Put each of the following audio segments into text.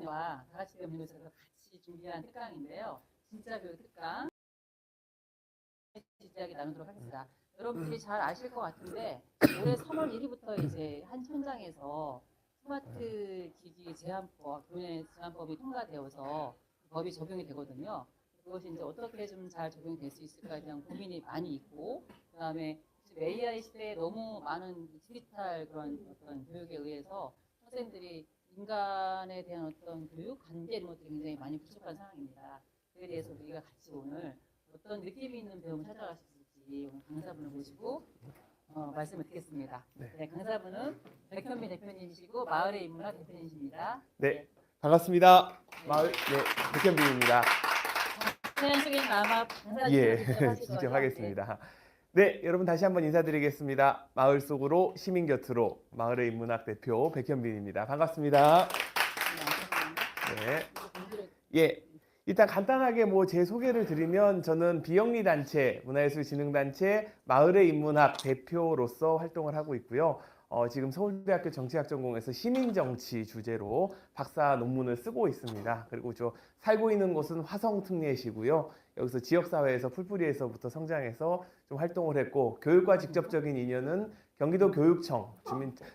연구위원회와 다 같이 연구에서 같이 준비한 특강인데요. 진짜 교육 특강 진지하게 나누도록 하겠습니다. 여러분들이 잘 아실 것 같은데 올해 3월 1일부터 이제 한 현장에서 스마트 기기 제한법, 교내 제한법이 통과되어서 그 법이 적용이 되거든요. 그것이 이제 어떻게 좀 잘 적용이 될 수 있을까에 대한 고민이 많이 있고, 그다음에 지금 AI 시대에 너무 많은 디지털 그런 어떤 교육에 의해서 학생들이 인간에 대한 어떤 교육, 관계 이런 것들이 굉장히 많이 부족한 상황입니다. 그에 대해서 우리가 같이 오늘 어떤 느낌이 있는 배움을 찾아갈 수 있을지 오늘 강사분을 모시고 말씀을 듣겠습니다. 네, 강사분은 백현미 대표님이시고 마을의 인문학 대표님이십니다. 네, 반갑습니다. 백현빈입니다. 사연 소개는 아마 예, 직접 하겠습니다. 네, 여러분 다시 한번 인사드리겠습니다. 마을 속으로 시민 곁으로 마을의 인문학 대표 백현빈입니다. 반갑습니다. 네. 예. 일단 간단하게 제 소개를 드리면 저는 비영리 단체, 문화예술진흥단체 마을의 인문학 대표로서 활동을 하고 있고요. 지금 서울대학교 정치학전공에서 시민정치 주제로 박사 논문을 쓰고 있습니다. 그리고 저 살고 있는 곳은 화성특례시고요. 여기서 지역사회에서 풀뿌리에서부터 성장해서 좀 활동을 했고, 교육과 직접적인 인연은 경기도 교육청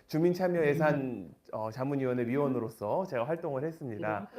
주민참여예산 자문위원회 위원으로서 제가 활동을 했습니다.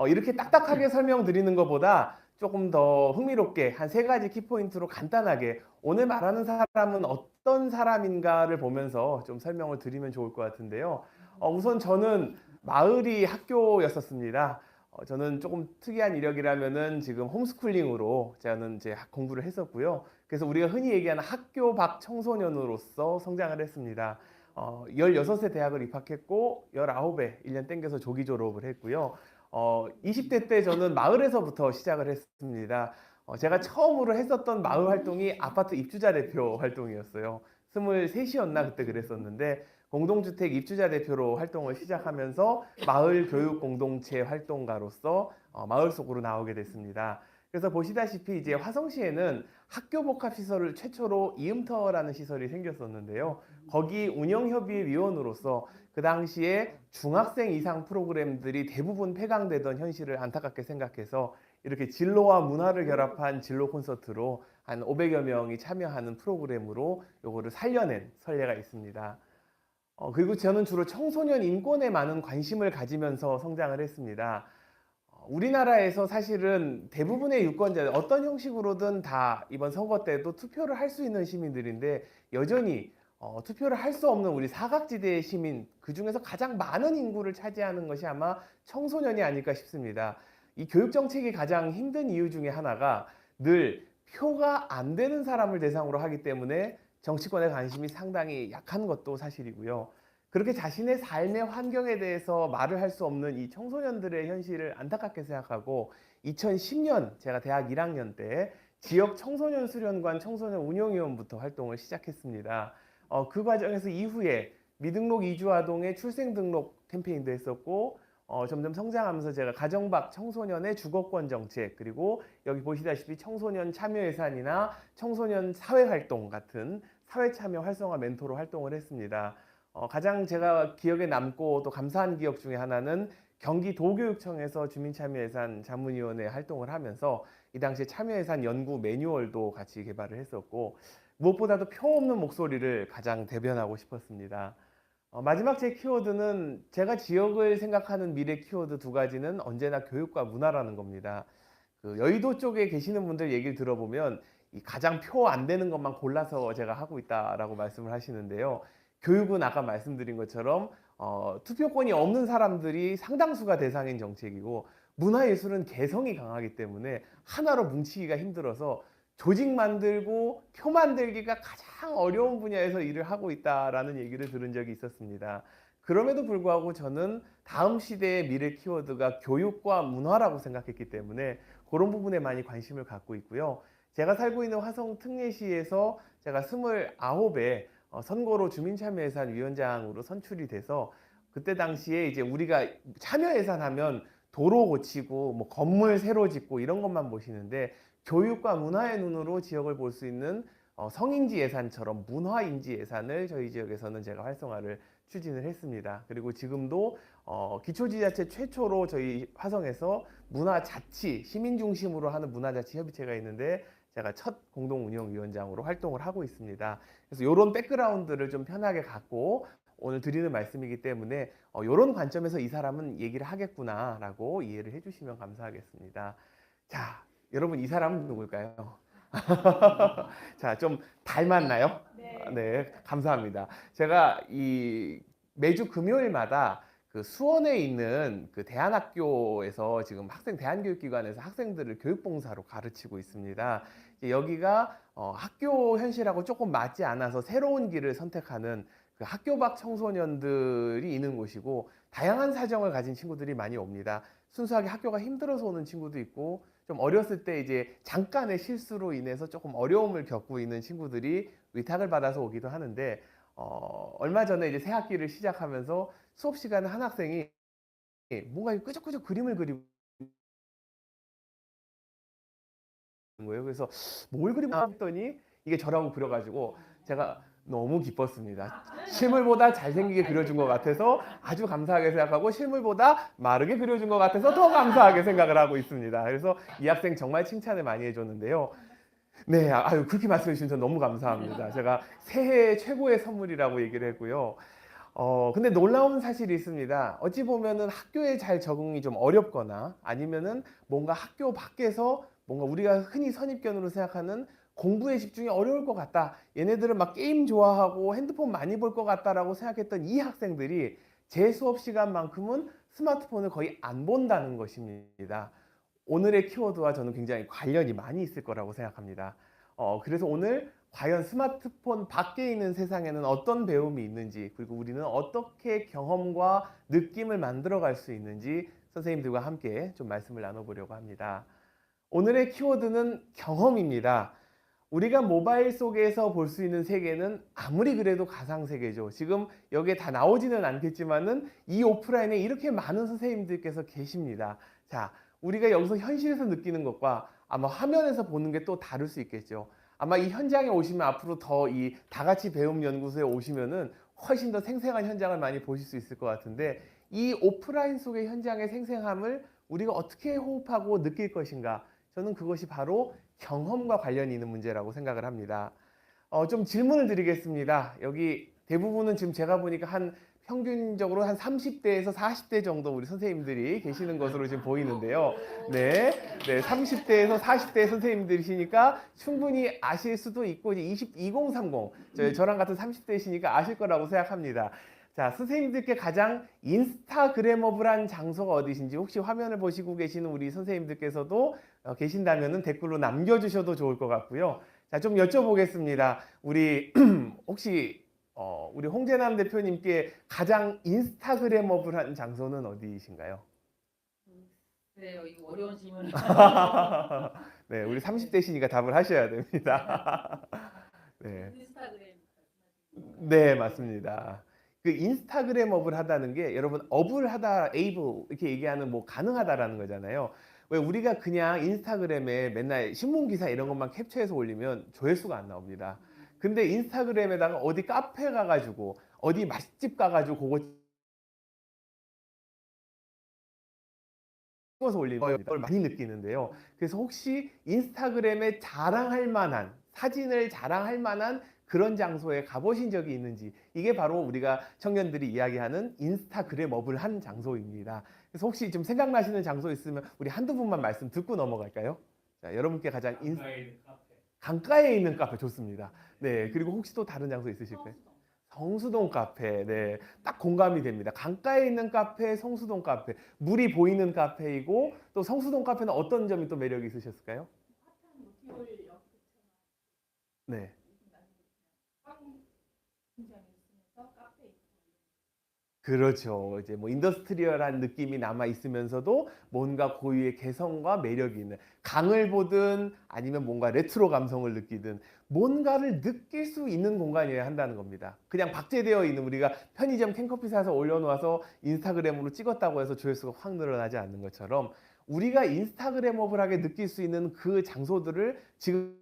이렇게 딱딱하게 설명드리는 것보다 조금 더 흥미롭게 한 3가지 키포인트로 간단하게 오늘 말하는 사람은 어떤 사람인가를 보면서 좀 설명을 드리면 좋을 것 같은데요. 우선 저는 마을이 학교였었습니다. 저는 조금 특이한 이력이라면은 지금 홈스쿨링으로 저는 이제 공부를 했었고요. 그래서 우리가 흔히 얘기하는 학교 밖 청소년으로서 성장을 했습니다. 16세 대학을 입학했고 19에 1년 땡겨서 조기 졸업을 했고요. 20대 때 저는 마을에서부터 시작을 했습니다. 제가 처음으로 했었던 마을 활동이 아파트 입주자 대표 활동이었어요. 23이었나 그때 그랬었는데 공동주택 입주자 대표로 활동을 시작하면서 마을 교육 공동체 활동가로서 마을 속으로 나오게 됐습니다. 그래서 보시다시피 이제 화성시에는 학교 복합 시설을 최초로 이음터라는 시설이 생겼었는데요. 거기 운영협의회 위원으로서 그 당시에 중학생 이상 프로그램들이 대부분 폐강되던 현실을 안타깝게 생각해서 이렇게 진로와 문화를 결합한 진로 콘서트로 한 500여 명이 참여하는 프로그램으로 요거를 살려낸 선례가 있습니다. 그리고 저는 주로 청소년 인권에 많은 관심을 가지면서 성장을 했습니다. 우리나라에서 사실은 대부분의 유권자들 어떤 형식으로든 다 이번 선거 때도 투표를 할 수 있는 시민들인데 여전히 투표를 할 수 없는 우리 사각지대의 시민, 그 중에서 가장 많은 인구를 차지하는 것이 아마 청소년이 아닐까 싶습니다. 이 교육 정책이 가장 힘든 이유 중에 하나가 늘 표가 안 되는 사람을 대상으로 하기 때문에 정치권의 관심이 상당히 약한 것도 사실이고요. 그렇게 자신의 삶의 환경에 대해서 말을 할 수 없는 이 청소년들의 현실을 안타깝게 생각하고 2010년 제가 대학 1학년 때 지역 청소년 수련관 청소년 운영위원부터 활동을 시작했습니다. 그 과정에서 이후에 미등록 이주아동의 출생등록 캠페인도 했었고 점점 성장하면서 제가 가정밖 청소년의 주거권 정책, 그리고 여기 보시다시피 청소년 참여예산이나 청소년 사회활동 같은 사회참여 활성화 멘토로 활동을 했습니다. 가장 제가 기억에 남고 또 감사한 기억 중에 하나는 경기도교육청에서 주민참여예산 자문위원회 활동을 하면서 이 당시에 참여예산 연구 매뉴얼도 같이 개발을 했었고, 무엇보다도 표 없는 목소리를 가장 대변하고 싶었습니다. 마지막 제 키워드는 제가 지역을 생각하는 미래 키워드 2가지는 언제나 교육과 문화라는 겁니다. 그 여의도 쪽에 계시는 분들 얘기를 들어보면 이 가장 표 안 되는 것만 골라서 제가 하고 있다라고 말씀을 하시는데요. 교육은 아까 말씀드린 것처럼 투표권이 없는 사람들이 상당수가 대상인 정책이고, 문화예술은 개성이 강하기 때문에 하나로 뭉치기가 힘들어서 조직 만들고 표 만들기가 가장 어려운 분야에서 일을 하고 있다라는 얘기를 들은 적이 있었습니다. 그럼에도 불구하고 저는 다음 시대의 미래 키워드가 교육과 문화라고 생각했기 때문에 그런 부분에 많이 관심을 갖고 있고요. 제가 살고 있는 화성 특례시에서 제가 29에 선거로 주민참여예산 위원장으로 선출이 돼서 그때 당시에 이제 우리가 참여예산 하면 도로 고치고 뭐 건물 새로 짓고 이런 것만 보시는데 교육과 문화의 눈으로 지역을 볼 수 있는 성인지 예산처럼 문화인지 예산을 저희 지역에서는 제가 활성화를 추진을 했습니다. 그리고 지금도 기초지자체 최초로 저희 화성에서 문화자치, 시민 중심으로 하는 문화자치 협의체가 있는데 제가 첫 공동운영위원장으로 활동을 하고 있습니다. 그래서 이런 백그라운드를 좀 편하게 갖고 오늘 드리는 말씀이기 때문에 이런 관점에서 이 사람은 얘기를 하겠구나라고 이해를 해주시면 감사하겠습니다. 자, 여러분 이 사람은 누굴까요? 자, 좀 닮았나요? 네, 감사합니다. 제가 이 매주 금요일마다 그 수원에 있는 그 대안학교에서 지금 대한교육기관에서 학생들을 교육봉사로 가르치고 있습니다. 여기가 학교 현실하고 조금 맞지 않아서 새로운 길을 선택하는 그 학교 밖 청소년들이 있는 곳이고 다양한 사정을 가진 친구들이 많이 옵니다. 순수하게 학교가 힘들어서 오는 친구도 있고 좀 어렸을 때 이제 잠깐의 실수로 인해서 조금 어려움을 겪고 있는 친구들이 위탁을 받아서 오기도 하는데 얼마 전에 이제 새 학기를 시작하면서 수업 시간에 한 학생이 뭔가 끄적끄적 그림을 그리고 있는 거예요. 그래서 뭘 그리고 했더니 이게 저라고 그려가지고 제가 너무 기뻤습니다. 실물보다 잘생기게 그려준 것 같아서 아주 감사하게 생각하고 실물보다 마르게 그려준 것 같아서 더 감사하게 생각을 하고 있습니다. 그래서 이 학생 정말 칭찬을 많이 해줬는데요. 네, 아유 그렇게 말씀해 주셔서 너무 감사합니다. 제가 새해 최고의 선물이라고 얘기를 했고요. 근데 놀라운 사실이 있습니다. 어찌 보면은 학교에 잘 적응이 좀 어렵거나 아니면은 뭔가 학교 밖에서 뭔가 우리가 흔히 선입견으로 생각하는 공부에 집중이 어려울 것 같다. 얘네들은 막 게임 좋아하고 핸드폰 많이 볼 것 같다라고 생각했던 이 학생들이 제 수업 시간만큼은 스마트폰을 거의 안 본다는 것입니다. 오늘의 키워드와 저는 굉장히 관련이 많이 있을 거라고 생각합니다. 그래서 오늘 과연 스마트폰 밖에 있는 세상에는 어떤 배움이 있는지 그리고 우리는 어떻게 경험과 느낌을 만들어 갈 수 있는지 선생님들과 함께 좀 말씀을 나눠보려고 합니다. 오늘의 키워드는 경험입니다. 우리가 모바일 속에서 볼 수 있는 세계는 아무리 그래도 가상세계죠. 지금 여기에 다 나오지는 않겠지만은 이 오프라인에 이렇게 많은 선생님들께서 계십니다. 자, 우리가 여기서 현실에서 느끼는 것과 아마 화면에서 보는 게 또 다를 수 있겠죠. 아마 이 현장에 오시면 앞으로 더 이 다같이 배움 연구소에 오시면은 훨씬 더 생생한 현장을 많이 보실 수 있을 것 같은데 이 오프라인 속의 현장의 생생함을 우리가 어떻게 호흡하고 느낄 것인가? 저는 그것이 바로 경험과 관련이 있는 문제라고 생각을 합니다. 좀 질문을 드리겠습니다. 여기 대부분은 지금 제가 보니까 평균적으로 한 30대에서 40대 정도 우리 선생님들이 계시는 것으로 지금 보이는데요. 네, 30대에서 40대 선생님들이시니까 충분히 아실 수도 있고, 이제 2030, 저랑 같은 30대이시니까 아실 거라고 생각합니다. 자, 선생님들께 가장 인스타그래머블한 장소가 어디신지 혹시 화면을 보시고 계시는 우리 선생님들께서도 계신다면 댓글로 남겨주셔도 좋을 것 같고요. 자, 좀 여쭤보겠습니다. 우리 혹시 우리 홍재남 대표님께 가장 인스타그래머블한 장소는 어디이신가요? 그래요, 이거 어려운 질문을. 네, 우리 30대시니까 답을 하셔야 됩니다. 네. 인스타그램. 네, 맞습니다. 그 인스타그래머블 하다는 게 여러분 어블하다, 에이블 이렇게 얘기하는 뭐 가능하다라는 거잖아요. 왜 우리가 그냥 인스타그램에 맨날 신문 기사 이런 것만 캡처해서 올리면 조회수가 안 나옵니다. 근데 인스타그램에다가 어디 카페 가가지고 어디 맛집 가가지고 그거 찍어서 올리는 걸 많이 느끼는데요. 그래서 혹시 인스타그램에 자랑할 만한 사진을 자랑할 만한 그런 장소에 가보신 적이 있는지 이게 바로 우리가 청년들이 이야기하는 인스타그래머블한 장소입니다. 그래서 혹시 좀 생각나시는 장소 있으면 우리 한두 분만 말씀 듣고 넘어갈까요? 자, 여러분께 가장 강가에 있는 카페 좋습니다. 네, 그리고 혹시 또 다른 장소 있으실까요? 성수동 카페, 네, 딱 공감이 됩니다. 강가에 있는 카페, 성수동 카페, 물이 보이는 카페이고 또 성수동 카페는 어떤 점이 또 매력이 있으셨을까요? 네. 그렇죠. 이제 뭐 인더스트리얼한 느낌이 남아 있으면서도 뭔가 고유의 개성과 매력이 있는 강을 보든 아니면 뭔가 레트로 감성을 느끼든 뭔가를 느낄 수 있는 공간이어야 한다는 겁니다. 그냥 박제되어 있는 우리가 편의점 캔커피 사서 올려놓아서 인스타그램으로 찍었다고 해서 조회수가 확 늘어나지 않는 것처럼 우리가 인스타그래머블하게 느낄 수 있는 그 장소들을 지금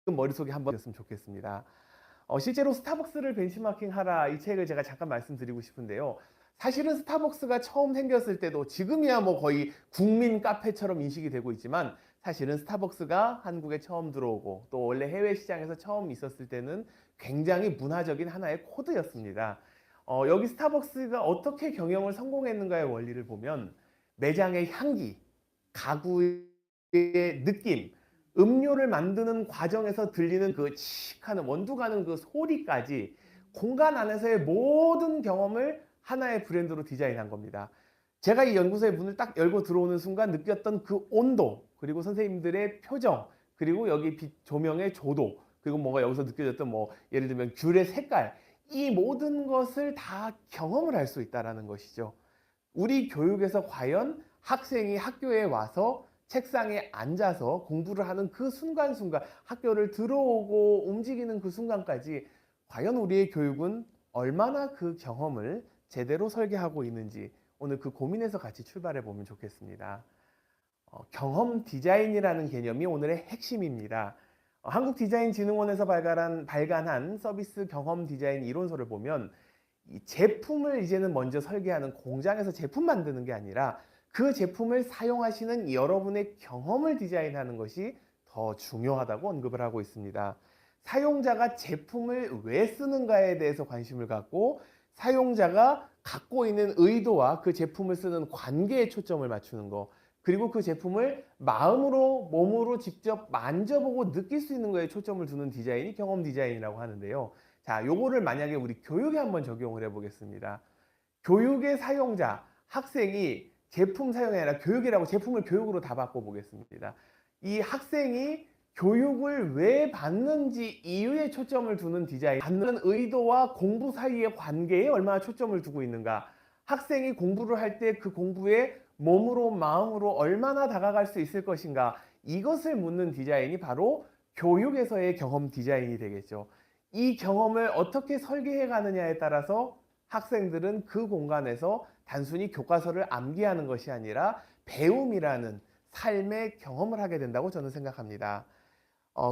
머릿속에 한번 했으면 좋겠습니다. 실제로 스타벅스를 벤치마킹 하라 이 책을 제가 잠깐 말씀드리고 싶은데요. 사실은 스타벅스가 처음 생겼을 때도 지금이야 뭐 거의 국민 카페처럼 인식이 되고 있지만 사실은 스타벅스가 한국에 처음 들어오고 또 원래 해외 시장에서 처음 있었을 때는 굉장히 문화적인 하나의 코드였습니다. 여기 스타벅스가 어떻게 경영을 성공했는가의 원리를 보면 매장의 향기, 가구의 느낌, 음료를 만드는 과정에서 들리는 그 칙하는 원두 가는 그 소리까지 공간 안에서의 모든 경험을 하나의 브랜드로 디자인한 겁니다. 제가 이 연구소의 문을 딱 열고 들어오는 순간 느꼈던 그 온도, 그리고 선생님들의 표정, 그리고 여기 빛 조명의 조도, 그리고 뭔가 여기서 느껴졌던 뭐 예를 들면 귤의 색깔, 이 모든 것을 다 경험을 할 수 있다는 것이죠. 우리 교육에서 과연 학생이 학교에 와서 책상에 앉아서 공부를 하는 그 순간순간, 학교를 들어오고 움직이는 그 순간까지 과연 우리의 교육은 얼마나 그 경험을 제대로 설계하고 있는지 오늘 그 고민에서 같이 출발해 보면 좋겠습니다. 경험 디자인이라는 개념이 오늘의 핵심입니다. 한국디자인진흥원에서 발간한 서비스 경험 디자인 이론서를 보면 이 제품을 이제는 먼저 설계하는 공장에서 제품 만드는 게 아니라 그 제품을 사용하시는 여러분의 경험을 디자인하는 것이 더 중요하다고 언급을 하고 있습니다. 사용자가 제품을 왜 쓰는가에 대해서 관심을 갖고 사용자가 갖고 있는 의도와 그 제품을 쓰는 관계에 초점을 맞추는 거, 그리고 그 제품을 마음으로 몸으로 직접 만져보고 느낄 수 있는 거에 초점을 두는 디자인이 경험 디자인이라고 하는데요. 자, 요거를 만약에 우리 교육에 한번 적용을 해보겠습니다. 교육의 사용자, 학생이 제품 사용이 아니라 교육이라고 제품을 교육으로 다 바꿔보겠습니다. 이 학생이 교육을 왜 받는지 이유에 초점을 두는 디자인, 받는 의도와 공부 사이의 관계에 얼마나 초점을 두고 있는가, 학생이 공부를 할 때 그 공부에 몸으로 마음으로 얼마나 다가갈 수 있을 것인가, 이것을 묻는 디자인이 바로 교육에서의 경험 디자인이 되겠죠. 이 경험을 어떻게 설계해 가느냐에 따라서 학생들은 그 공간에서 단순히 교과서를 암기하는 것이 아니라 배움이라는 삶의 경험을 하게 된다고 저는 생각합니다.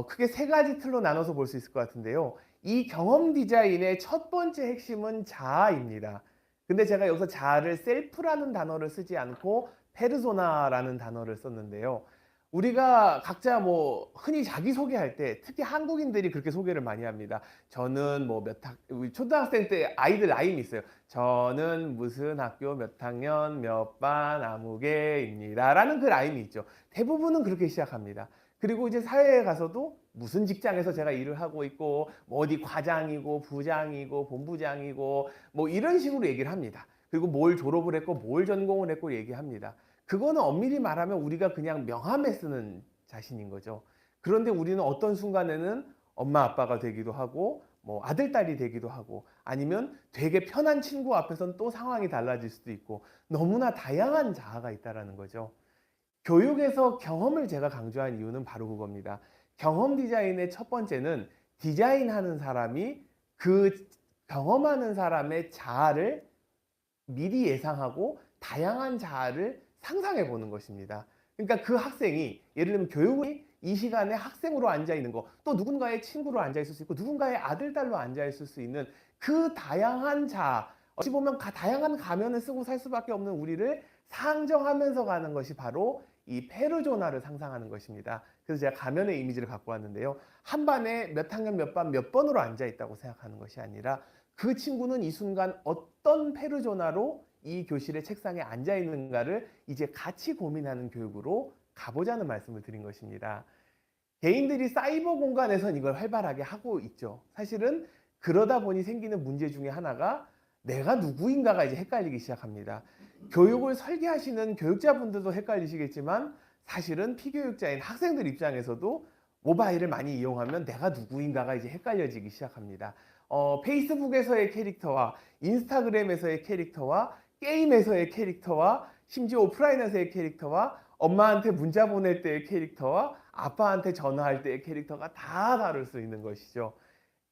크게 세 가지 틀로 나눠서 볼 수 있을 것 같은데요. 이 경험 디자인의 첫 번째 핵심은 자아입니다. 근데 제가 여기서 자아를 셀프라는 단어를 쓰지 않고 페르소나라는 단어를 썼는데요. 우리가 각자 뭐 흔히 자기소개할 때 특히 한국인들이 그렇게 소개를 많이 합니다. 저는 뭐 우리 초등학생 때 아이들 라임이 있어요. 저는 무슨 학교 몇 학년 몇 반 아무개입니다 라는 그 라임이 있죠. 대부분은 그렇게 시작합니다. 그리고 이제 사회에 가서도 무슨 직장에서 제가 일을 하고 있고 뭐 어디 과장이고 부장이고 본부장이고 뭐 이런 식으로 얘기를 합니다. 그리고 뭘 졸업을 했고 뭘 전공을 했고 얘기합니다. 그거는 엄밀히 말하면 우리가 그냥 명함에 쓰는 자신인 거죠. 그런데 우리는 어떤 순간에는 엄마 아빠가 되기도 하고 뭐 아들 딸이 되기도 하고 아니면 되게 편한 친구 앞에서는 또 상황이 달라질 수도 있고 너무나 다양한 자아가 있다는 거죠. 교육에서 경험을 제가 강조한 이유는 바로 그겁니다. 경험 디자인의 첫 번째는 디자인하는 사람이 그 경험하는 사람의 자아를 미리 예상하고 다양한 자아를 상상해 보는 것입니다. 그러니까 그 학생이 예를 들면 교육이 이 시간에 학생으로 앉아 있는 거, 또 누군가의 친구로 앉아 있을 수 있고 누군가의 아들 딸로 앉아 있을 수 있는 그 다양한 자아, 어찌 보면 다양한 가면을 쓰고 살 수밖에 없는 우리를 상정하면서 가는 것이 바로 이 페르소나를 상상하는 것입니다. 그래서 제가 가면의 이미지를 갖고 왔는데요. 한 반에 몇 학년 몇 반 몇 번으로 앉아 있다고 생각하는 것이 아니라 그 친구는 이 순간 어떤 페르소나로 이 교실의 책상에 앉아 있는가를 이제 같이 고민하는 교육으로 가보자는 말씀을 드린 것입니다. 개인들이 사이버 공간에선 이걸 활발하게 하고 있죠. 사실은 그러다 보니 생기는 문제 중에 하나가 내가 누구인가가 이제 헷갈리기 시작합니다. 교육을 설계하시는 교육자분들도 헷갈리시겠지만 사실은 피교육자인 학생들 입장에서도 모바일을 많이 이용하면 내가 누구인가가 이제 헷갈려지기 시작합니다. 페이스북에서의 캐릭터와 인스타그램에서의 캐릭터와 게임에서의 캐릭터와 심지어 오프라인에서의 캐릭터와 엄마한테 문자 보낼 때의 캐릭터와 아빠한테 전화할 때의 캐릭터가 다 다를 수 있는 것이죠.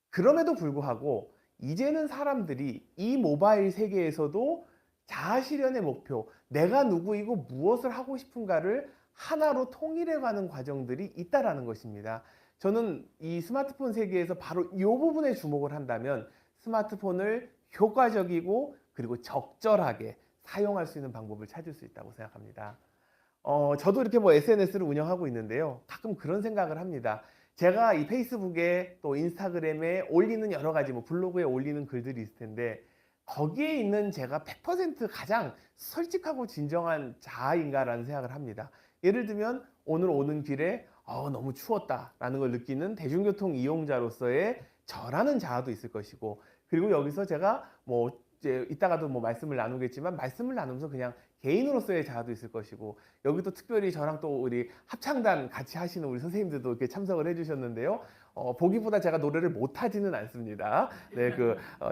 그럼에도 불구하고 이제는 사람들이 이 모바일 세계에서도 자아실현의 목표, 내가 누구이고 무엇을 하고 싶은가를 하나로 통일해가는 과정들이 있다라는 것입니다. 저는 이 스마트폰 세계에서 바로 이 부분에 주목을 한다면 스마트폰을 효과적이고 그리고 적절하게 사용할 수 있는 방법을 찾을 수 있다고 생각합니다. 저도 이렇게 뭐 SNS를 운영하고 있는데요. 가끔 그런 생각을 합니다. 제가 이 페이스북에 또 인스타그램에 올리는 여러 가지 뭐 블로그에 올리는 글들이 있을 텐데 거기에 있는 제가 100% 가장 솔직하고 진정한 자아인가라는 생각을 합니다. 예를 들면 오늘 오는 길에 너무 추웠다라는 걸 느끼는 대중교통 이용자로서의 저라는 자아도 있을 것이고, 그리고 여기서 제가 뭐 이제 이따가도 뭐 말씀을 나누겠지만 말씀을 나누면서 그냥 개인으로서의 자아도 있을 것이고, 여기 또 특별히 저랑 또 우리 합창단 같이 하시는 우리 선생님들도 이렇게 참석을 해주셨는데요. 보기보다 제가 노래를 못하지는 않습니다. 네,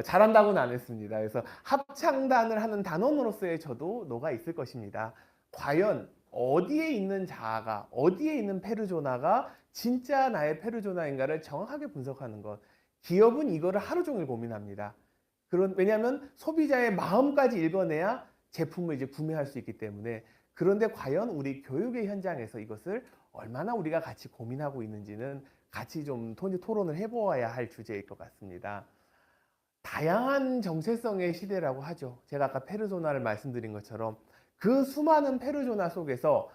잘한다고는 안 했습니다. 그래서 합창단을 하는 단원으로서의 저도 너가 있을 것입니다. 과연 어디에 있는 자아가, 어디에 있는 페르소나가 진짜 나의 페르소나인가를 정확하게 분석하는 것. 기업은 이거를 하루 종일 고민합니다. 왜냐하면 소비자의 마음까지 읽어내야 제품을 이제 구매할 수 있기 때문에. 그런데 과연 우리 교육의 현장에서 이것을 얼마나 우리가 같이 고민하고 있는지는 같이 좀 토론을 해보아야 할 주제일 것 같습니다. 다양한 정체성의 시대라고 하죠. 제가 아까 페르소나를 말씀드린 것처럼 그 수많은 페르소나 속에서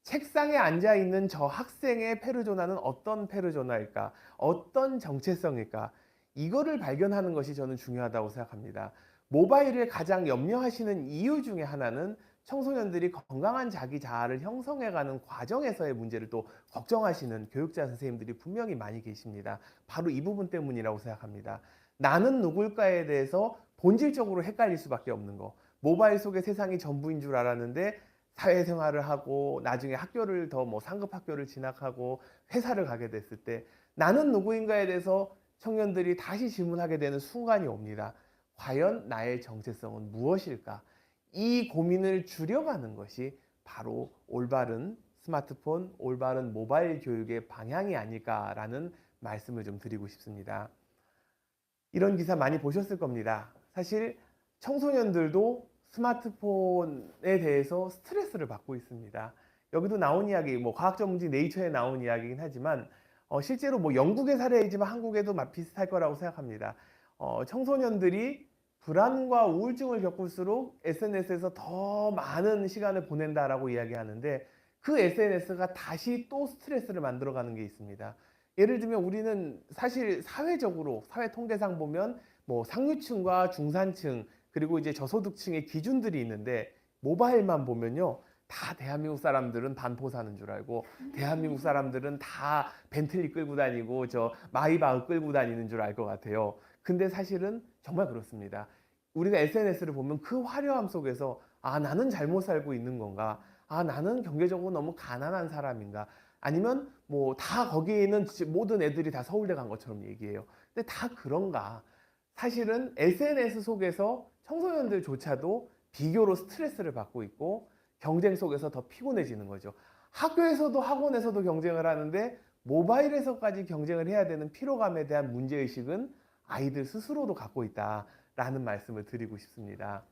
책상에 앉아 있는 저 학생의 페르소나는 어떤 페르소나일까? 어떤 정체성일까? 이거를 발견하는 것이 저는 중요하다고 생각합니다. 모바일을 가장 염려하시는 이유 중에 하나는 청소년들이 건강한 자기 자아를 형성해가는 과정에서의 문제를 또 걱정하시는 교육자 선생님들이 분명히 많이 계십니다. 바로 이 부분 때문이라고 생각합니다. 나는 누굴까에 대해서 본질적으로 헷갈릴 수밖에 없는 거. 모바일 속의 세상이 전부인 줄 알았는데 사회생활을 하고 나중에 학교를 더 뭐 상급 학교를 진학하고 회사를 가게 됐을 때 나는 누구인가에 대해서 청년들이 다시 질문하게 되는 순간이 옵니다. 과연 나의 정체성은 무엇일까? 이 고민을 줄여가는 것이 바로 올바른 스마트폰, 올바른 모바일 교육의 방향이 아닐까라는 말씀을 좀 드리고 싶습니다. 이런 기사 많이 보셨을 겁니다. 사실 청소년들도 스마트폰에 대해서 스트레스를 받고 있습니다. 여기도 나온 이야기, 뭐 과학 전문지 네이처에 나온 이야기이긴 하지만 실제로 뭐 영국의 사례이지만 한국에도 비슷할 거라고 생각합니다. 청소년들이 불안과 우울증을 겪을수록 SNS에서 더 많은 시간을 보낸다라고 이야기하는데 그 SNS가 다시 또 스트레스를 만들어가는 게 있습니다. 예를 들면 우리는 사실 사회적으로 사회 통계상 보면 뭐 상류층과 중산층 그리고 이제 저소득층의 기준들이 있는데 모바일만 보면요. 다 대한민국 사람들은 반포 사는 줄 알고 대한민국 사람들은 다 벤틀리 끌고 다니고 저 마이바흐 끌고 다니는 줄 알 것 같아요. 근데 사실은 정말 그렇습니다. 우리가 SNS를 보면 그 화려함 속에서 나는 잘못 살고 있는 건가? 나는 경제적으로 너무 가난한 사람인가? 아니면 뭐 다 거기에 있는 모든 애들이 다 서울대 간 것처럼 얘기해요. 근데 다 그런가? 사실은 SNS 속에서 청소년들조차도 비교로 스트레스를 받고 있고 경쟁 속에서 더 피곤해지는 거죠. 학교에서도 학원에서도 경쟁을 하는데 모바일에서까지 경쟁을 해야 되는 피로감에 대한 문제의식은 아이들 스스로도 갖고 있다라는 말씀을 드리고 싶습니다.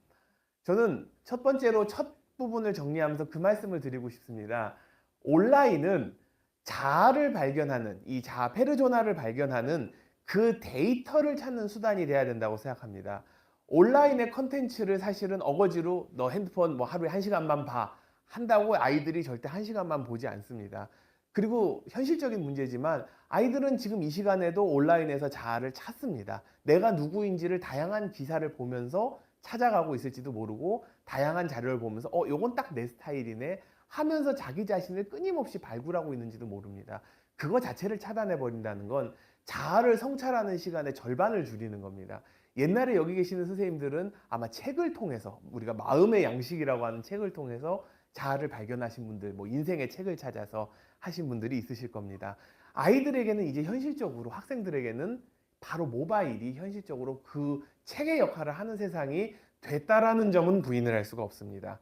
저는 첫 번째로 첫 부분을 정리하면서 그 말씀을 드리고 싶습니다. 온라인은 자아를 발견하는, 이 자아 페르소나를 발견하는 그 데이터를 찾는 수단이 돼야 된다고 생각합니다. 온라인의 컨텐츠를 사실은 어거지로 너 핸드폰 뭐 하루에 1시간만 봐 한다고 아이들이 절대 1시간만 보지 않습니다. 그리고 현실적인 문제지만 아이들은 지금 이 시간에도 온라인에서 자아를 찾습니다. 내가 누구인지를 다양한 기사를 보면서 찾아가고 있을지도 모르고 다양한 자료를 보면서 요건 딱 내 스타일이네 하면서 자기 자신을 끊임없이 발굴하고 있는지도 모릅니다. 그거 자체를 차단해 버린다는 건 자아를 성찰하는 시간의 절반을 줄이는 겁니다. 옛날에 여기 계시는 선생님들은 아마 책을 통해서 우리가 마음의 양식이라고 하는 책을 통해서 자아를 발견하신 분들, 뭐 인생의 책을 찾아서 하신 분들이 있으실 겁니다. 아이들에게는 이제 현실적으로 학생들에게는 바로 모바일이 현실적으로 그 책의 역할을 하는 세상이 됐다라는 점은 부인을 할 수가 없습니다.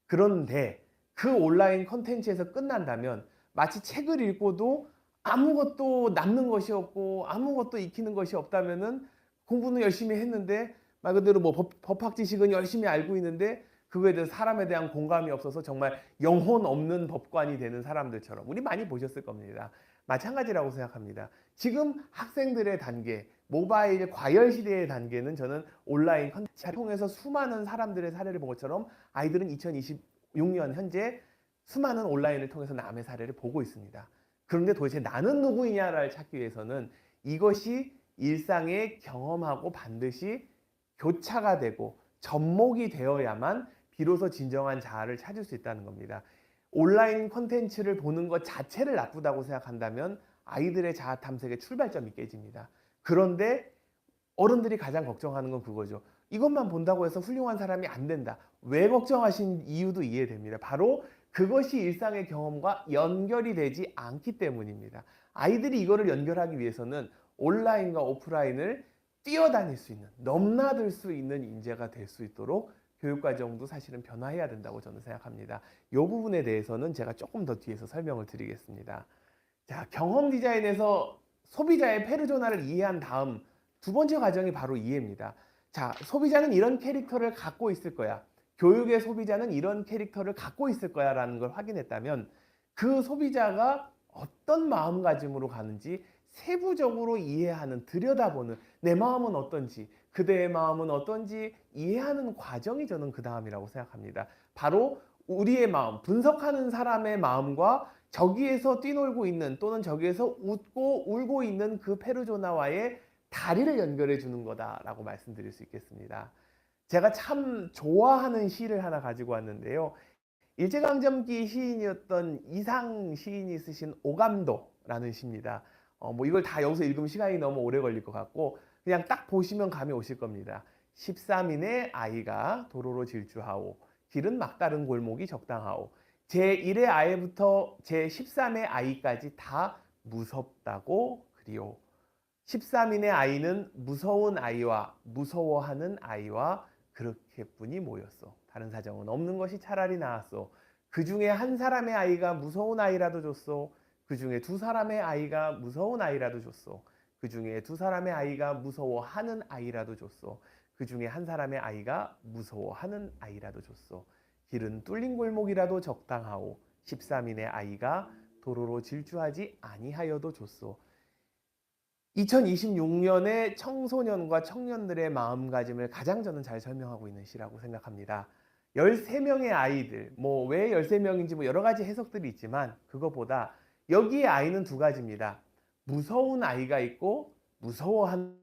그런데 그 온라인 컨텐츠에서 끝난다면 마치 책을 읽고도 아무것도 남는 것이 없고 아무것도 익히는 것이 없다면은 공부는 열심히 했는데 말 그대로 뭐 법학 지식은 열심히 알고 있는데 그거에 대해서 사람에 대한 공감이 없어서 정말 영혼 없는 법관이 되는 사람들처럼 우리 많이 보셨을 겁니다. 마찬가지라고 생각합니다. 지금 학생들의 단계, 모바일 과열 시대의 단계는 저는 온라인 컨텐츠를 통해서 수많은 사람들의 사례를 본 것처럼 아이들은 2026년 현재 수많은 온라인을 통해서 남의 사례를 보고 있습니다. 그런데 도대체 나는 누구이냐를 찾기 위해서는 이것이 일상에 경험하고 반드시 교차가 되고 접목이 되어야만 비로소 진정한 자아를 찾을 수 있다는 겁니다. 온라인 콘텐츠를 보는 것 자체를 나쁘다고 생각한다면 아이들의 자아 탐색의 출발점이 깨집니다. 그런데 어른들이 가장 걱정하는 건 그거죠. 이것만 본다고 해서 훌륭한 사람이 안 된다. 왜 걱정하신 이유도 이해됩니다. 바로 그것이 일상의 경험과 연결이 되지 않기 때문입니다. 아이들이 이거를 연결하기 위해서는 온라인과 오프라인을 뛰어다닐 수 있는, 넘나들 수 있는 인재가 될 수 있도록 교육과정도 사실은 변화해야 된다고 저는 생각합니다. 이 부분에 대해서는 제가 조금 더 뒤에서 설명을 드리겠습니다. 자, 경험 디자인에서 소비자의 페르소나를 이해한 다음 두 번째 과정이 바로 이해입니다. 자, 소비자는 이런 캐릭터를 갖고 있을 거야. 교육의 소비자는 이런 캐릭터를 갖고 있을 거야 라는 걸 확인했다면 그 소비자가 어떤 마음가짐으로 가는지 세부적으로 이해하는, 들여다보는, 내 마음은 어떤지, 그대의 마음은 어떤지 이해하는 과정이 저는 그 다음이라고 생각합니다. 바로 우리의 마음, 분석하는 사람의 마음과 저기에서 뛰놀고 있는 또는 저기에서 웃고 울고 있는 그 페르소나와의 다리를 연결해 주는 거다라고 말씀드릴 수 있겠습니다. 제가 참 좋아하는 시를 하나 가지고 왔는데요. 일제강점기 시인이었던 이상 시인이 쓰신 오감도라는 시입니다. 뭐 이걸 다 여기서 읽으면 시간이 너무 오래 걸릴 것 같고 그냥 딱 보시면 감이 오실 겁니다. 13인의 아이가 도로로 질주하오. 길은 막다른 골목이 적당하오. 제1의 아이부터 제13의 아이까지 다 무섭다고 그리오. 13인의 아이는 무서운 아이와 무서워하는 아이와 그렇게뿐이 모였소. 다른 사정은 없는 것이 차라리 나았소. 그 중에 한 사람의 아이가 무서운 아이라도 줬소. 그 중에 두 사람의 아이가 무서운 아이라도 줬소. 그 중에 두 사람의 아이가 무서워하는 아이라도 줬소. 그 중에 한 사람의 아이가 무서워하는 아이라도 줬소. 길은 뚫린 골목이라도 적당하오. 13인의 아이가 도로로 질주하지 아니하여도 줬소. 2026년의 청소년과 청년들의 마음가짐을 가장 저는 잘 설명하고 있는 시라고 생각합니다. 13명의 아이들, 뭐 왜 13명인지 뭐 여러 가지 해석들이 있지만 그것보다 여기에 아이는 두 가지입니다. 무서운 아이가 있고 무서워하는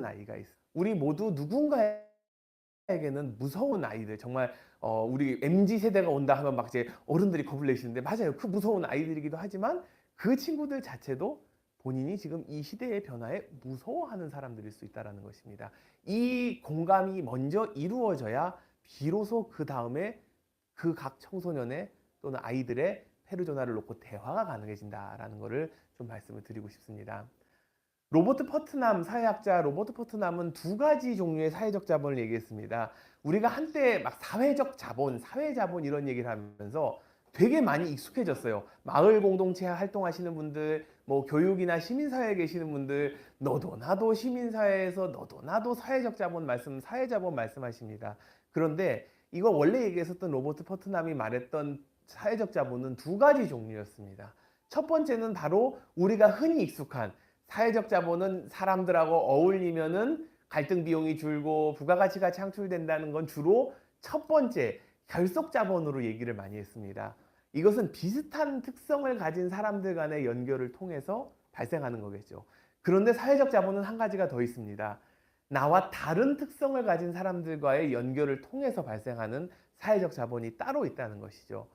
아이가 있어요. 우리 모두 누군가에게는 무서운 아이들, 정말 우리 MZ 세대가 온다 하면 막 이제 어른들이 겁을 내시는데 맞아요. 그 무서운 아이들이기도 하지만 그 친구들 자체도 본인이 지금 이 시대의 변화에 무서워하는 사람들일 수 있다는 것입니다. 이 공감이 먼저 이루어져야 비로소 그 다음에 그 각 청소년의 또는 아이들의 페르소나를 놓고 대화가 가능해진다라는 것을 좀 말씀을 드리고 싶습니다. 로버트 퍼트남 사회학자 로버트 퍼트남은 두 가지 종류의 사회적 자본을 얘기했습니다. 우리가 한때 막 사회적 자본, 사회자본 이런 얘기를 하면서 되게 많이 익숙해졌어요. 마을 공동체 활동하시는 분들, 뭐 교육이나 시민사회에 계시는 분들, 너도 나도 시민사회에서 너도 나도 사회적 자본 사회자본 말씀하십니다. 그런데 이거 원래 얘기했었던 로버트 퍼트남이 말했던 사회적 자본은 두 가지 종류였습니다. 첫 번째는 바로 우리가 흔히 익숙한 사회적 자본은 사람들하고 어울리면은 갈등 비용이 줄고 부가가치가 창출된다는 건 주로 첫 번째 결속 자본으로 얘기를 많이 했습니다. 이것은 비슷한 특성을 가진 사람들 간의 연결을 통해서 발생하는 거겠죠. 그런데 사회적 자본은 한 가지가 더 있습니다. 나와 다른 특성을 가진 사람들과의 연결을 통해서 발생하는 사회적 자본이 따로 있다는 것이죠.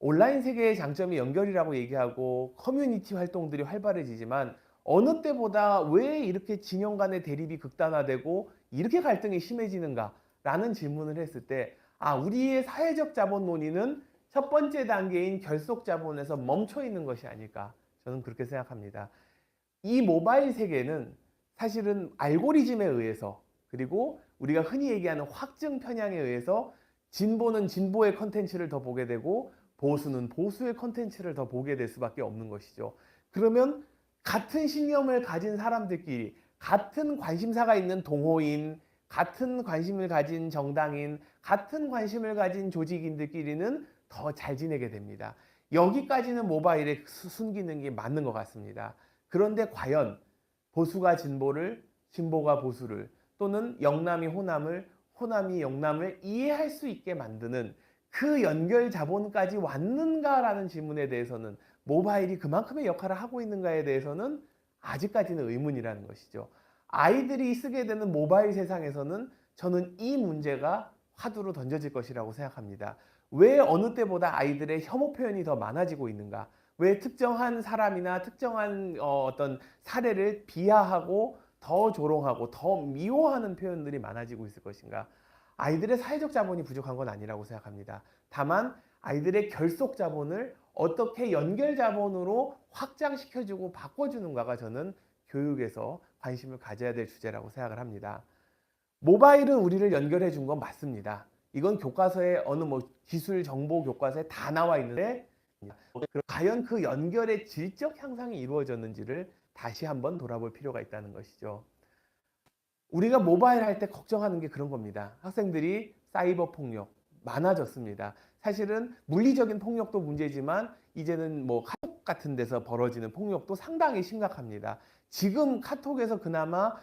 온라인 세계의 장점이 연결이라고 얘기하고 커뮤니티 활동들이 활발해지지만 어느 때보다 왜 이렇게 진영 간의 대립이 극단화되고 이렇게 갈등이 심해지는가 라는 질문을 했을 때 우리의 사회적 자본 논의는 첫 번째 단계인 결속 자본에서 멈춰 있는 것이 아닐까 저는 그렇게 생각합니다. 이 모바일 세계는 사실은 알고리즘에 의해서 그리고 우리가 흔히 얘기하는 확증 편향에 의해서 진보는 진보의 컨텐츠를 더 보게 되고 보수는 보수의 컨텐츠를 더 보게 될 수밖에 없는 것이죠. 그러면 같은 신념을 가진 사람들끼리 같은 관심사가 있는 동호인, 같은 관심을 가진 정당인, 같은 관심을 가진 조직인들끼리는 더 잘 지내게 됩니다. 여기까지는 모바일에 숨기는 게 맞는 것 같습니다. 그런데 과연 보수가 진보를, 진보가 보수를, 또는 영남이 호남을, 호남이 영남을 이해할 수 있게 만드는 그 연결 자본까지 왔는가라는 질문에 대해서는, 모바일이 그만큼의 역할을 하고 있는가에 대해서는 아직까지는 의문이라는 것이죠. 아이들이 쓰게 되는 모바일 세상에서는 저는 이 문제가 화두로 던져질 것이라고 생각합니다. 왜 어느 때보다 아이들의 혐오 표현이 더 많아지고 있는가? 왜 특정한 사람이나 특정한 어떤 사례를 비하하고 더 조롱하고 더 미워하는 표현들이 많아지고 있을 것인가? 아이들의 사회적 자본이 부족한 건 아니라고 생각합니다. 다만 아이들의 결속 자본을 어떻게 연결 자본으로 확장시켜주고 바꿔주는가가 저는 교육에서 관심을 가져야 될 주제라고 생각을 합니다. 모바일은 우리를 연결해 준 건 맞습니다. 이건 교과서에 어느 뭐 기술 정보 교과서에 다 나와 있는데, 과연 그 연결의 질적 향상이 이루어졌는지를 다시 한번 돌아볼 필요가 있다는 것이죠. 우리가 모바일 할 때 걱정하는 게 그런 겁니다. 학생들이 사이버 폭력 많아졌습니다. 사실은 물리적인 폭력도 문제지만 이제는 뭐 카톡 같은 데서 벌어지는 폭력도 상당히 심각합니다. 지금 카톡에서 그나마